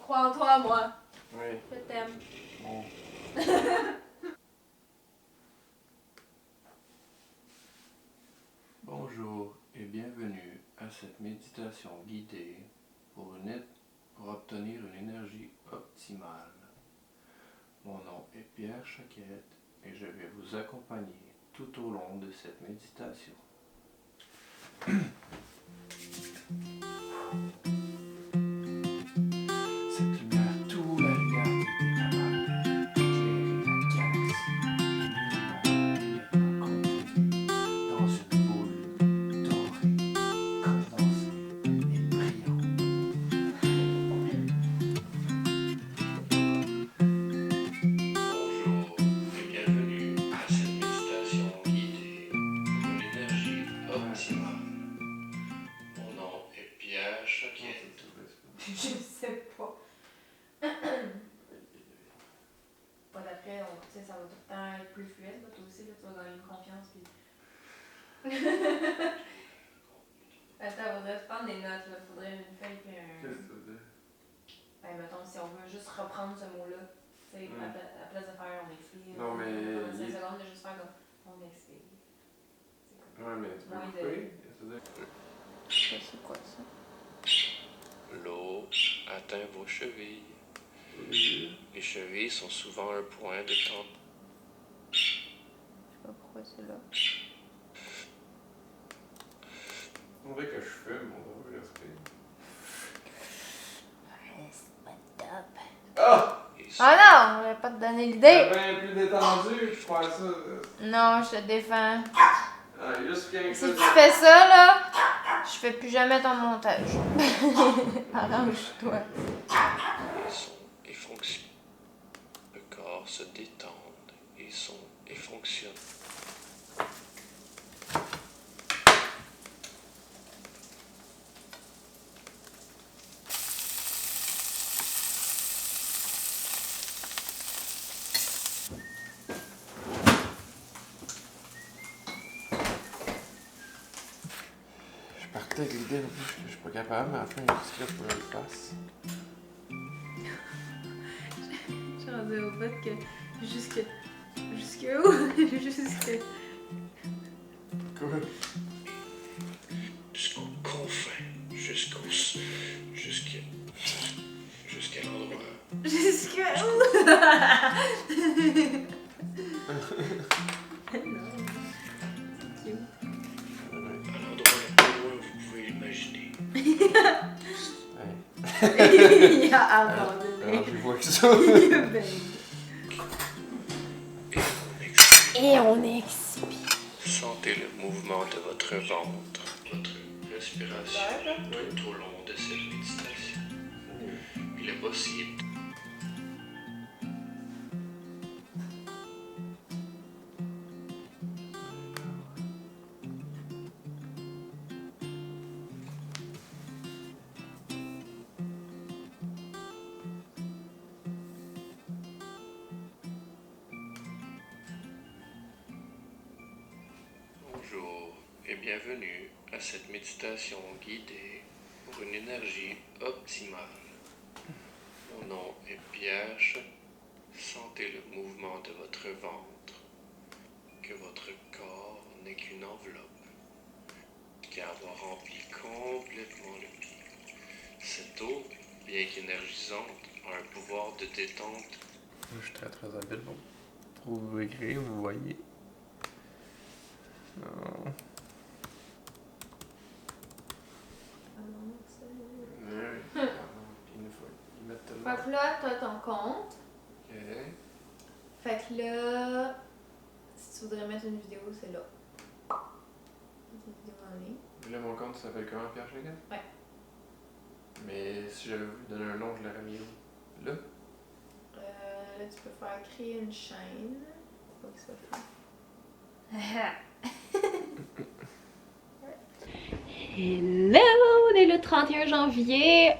Crois en toi, moi. Oui. Je t'aime. Bon. Bonjour et bienvenue à cette méditation guidée pour obtenir une énergie optimale. Mon nom est Pierre Choquette et je vais vous accompagner tout au long de cette méditation. Cette lumière, toute la lumière qui était capable d'éclairer la galaxie est maintenant contenue dans une boule dorée, condensée et brillante. Bonjour et bienvenue à cette méditation guidée pour une énergie optimale. Mon nom est Pierre Choquette. Je sais pas. Pas d'après, ça va tout le temps être plus fluide. Toi aussi, là, tu vas gagner une confiance. Puis... Attends, faudrait se prendre des notes. Là. Faudrait une feuille et un... Qu'est-ce que ça veut dire? Ben, mettons, si on veut juste reprendre ce mot-là, tu sais, à la place de faire on expire. Non, mais Pendant 5 secondes, de juste faire comme on expire. Ouais, mais tu peux Moins couper. Je sais quoi ça. L'eau atteint vos chevilles. Oui. Les chevilles sont souvent un point de tension. Je sais pas pourquoi c'est là. On dirait que je fume, on va respirer. C'est pas top. Ah! Ah non, on va pas te donner l'idée. C'est bien plus détendu, je crois ça. Non, je te défends. Ah, juste quelque Si chose. tu fais ça, là, je fais plus jamais ton montage. Arrange-toi. Les sons et fonctionnent. Le corps se détend. Les sons et fonctionnent. Je partais avec l'idée en plus que je suis pas capable, mais à la fin, il y a un script pour que je le fasse. Je suis rendue au fait que jusque où? Jusque... Quoi? Jusqu'aux confins. Jusqu'à l'endroit. Jusque où? Non. C'est cute. À l'endroit le plus loin vous pouvez l'imaginer. Il a abandonné. Arrangez-vous avec ça. Et on expire. Sentez le mouvement de votre ventre, votre respiration tout au long de cette méditation. Il est possible. Bonjour et bienvenue à cette méditation guidée pour une énergie optimale. Mon nom est Pierre. Sentez le mouvement de votre ventre, que votre corps n'est qu'une enveloppe, qui avoir rempli complètement le pied. Cette eau, bien qu'énergisante, a un pouvoir de détente. Je suis très très habile pour écrire, vous voyez. Non. Fait que là, t'as ton compte. Ok. Fait que là, si tu voudrais mettre une vidéo, c'est là. Une vidéo en ligne. Là, mon compte s'appelle comment, Pierre Choquette? Ouais. Mais si je vous donne un nom, je l'aurais mis où? Là? Là, tu peux faire créer une chaîne. Faut que ça fasse. Hello! On est le 31 janvier.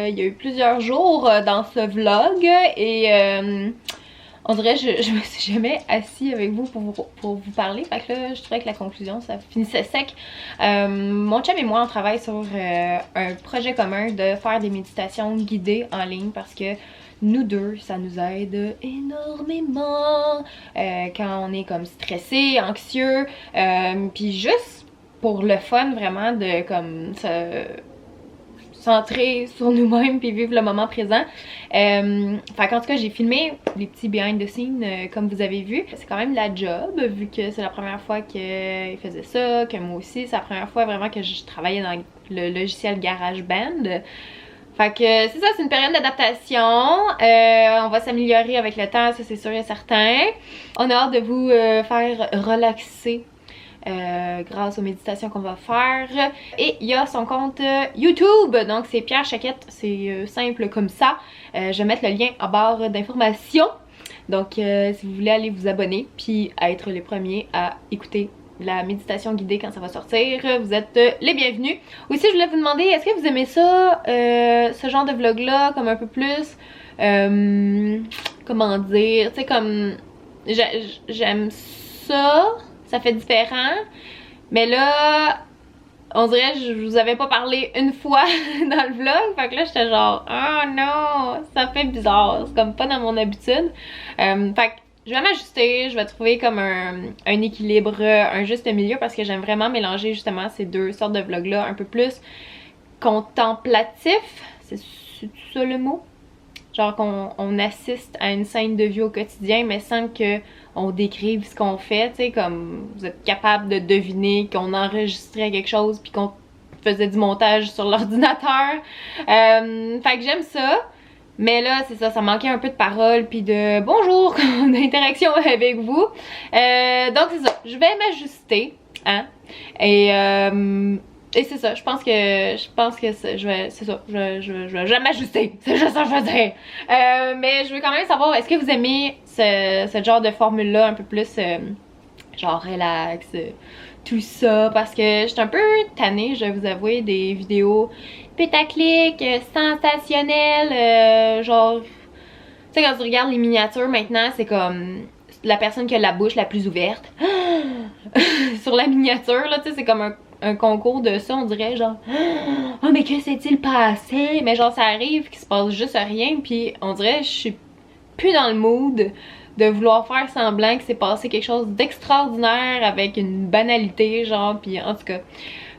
Il y a eu plusieurs jours dans ce vlog et on dirait que je me suis jamais assise avec vous pour vous parler. Fait que là, je trouvais que la conclusion, ça finissait sec. Mon chum et moi, on travaille sur un projet commun de faire des méditations guidées en ligne parce que nous deux, ça nous aide énormément quand on est comme stressé, anxieux, puis juste pour le fun vraiment de comme se centrer sur nous-mêmes puis vivre le moment présent. Fait qu'en tout cas, j'ai filmé les petits behind the scenes comme vous avez vu. C'est quand même la job vu que c'est la première fois qu'il faisait ça, que moi aussi, c'est la première fois vraiment que je travaillais dans le logiciel GarageBand. Fait que c'est ça, c'est une période d'adaptation. On va s'améliorer avec le temps, ça c'est sûr et certain. On a hâte de vous faire relaxer grâce aux méditations qu'on va faire. Et il y a son compte YouTube, donc c'est Pierre Chaquette, c'est simple comme ça. Je vais mettre le lien en barre d'informations. Donc si vous voulez aller vous abonner puis être les premiers à écouter la méditation guidée quand ça va sortir, vous êtes les bienvenus. Aussi, je voulais vous demander, est-ce que vous aimez ça, ce genre de vlog là, comme un peu plus, comment dire, tu sais, comme, j'aime ça, ça fait différent, mais là, on dirait que je vous avais pas parlé une fois dans le vlog, fait que là, j'étais genre, oh non, ça fait bizarre, c'est comme pas dans mon habitude, fait que je vais m'ajuster, je vais trouver comme un équilibre, un juste milieu parce que j'aime vraiment mélanger justement ces deux sortes de vlogs là, un peu plus contemplatif, c'est ça le mot? Genre qu'on assiste à une scène de vie au quotidien mais sans que on décrive ce qu'on fait, tu sais, comme vous êtes capable de deviner qu'on enregistrait quelque chose puis qu'on faisait du montage sur l'ordinateur. Fait que j'aime ça. Mais là, c'est ça, ça manquait un peu de parole puis de bonjour, d'interaction avec vous. Donc c'est ça, je vais m'ajuster, hein. Et c'est ça, je pense que je vais m'ajuster, c'est juste ça que je veux dire. Mais je veux quand même savoir, est-ce que vous aimez ce genre de formule-là un peu plus genre relax, tout ça, parce que j'étais un peu tannée, je vais vous avouer, des vidéos pétaclic, sensationnelles, genre, tu sais, quand tu regardes les miniatures maintenant, c'est comme la personne qui a la bouche la plus ouverte sur la miniature, là, tu sais, c'est comme un concours de ça, on dirait, genre, oh mais que s'est-il passé? Mais genre, ça arrive qu'il se passe juste rien, puis on dirait, je suis plus dans le mood de vouloir faire semblant que c'est passé quelque chose d'extraordinaire avec une banalité, genre, puis en tout cas.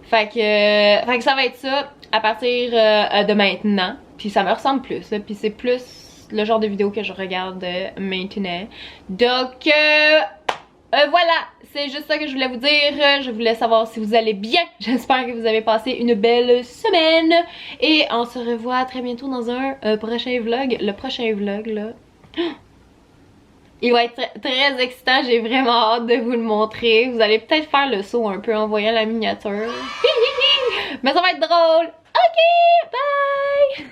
Fait que ça va être ça à partir de maintenant. Puis ça me ressemble plus, puis c'est plus le genre de vidéo que je regarde maintenant. Donc voilà, c'est juste ça que je voulais vous dire. Je voulais savoir si vous allez bien. J'espère que vous avez passé une belle semaine. Et on se revoit très bientôt dans un prochain vlog. Le prochain vlog là, il va être très excitant, j'ai vraiment hâte de vous le montrer. Vous allez peut-être faire le saut un peu en voyant la miniature. Mais ça va être drôle. Ok, bye!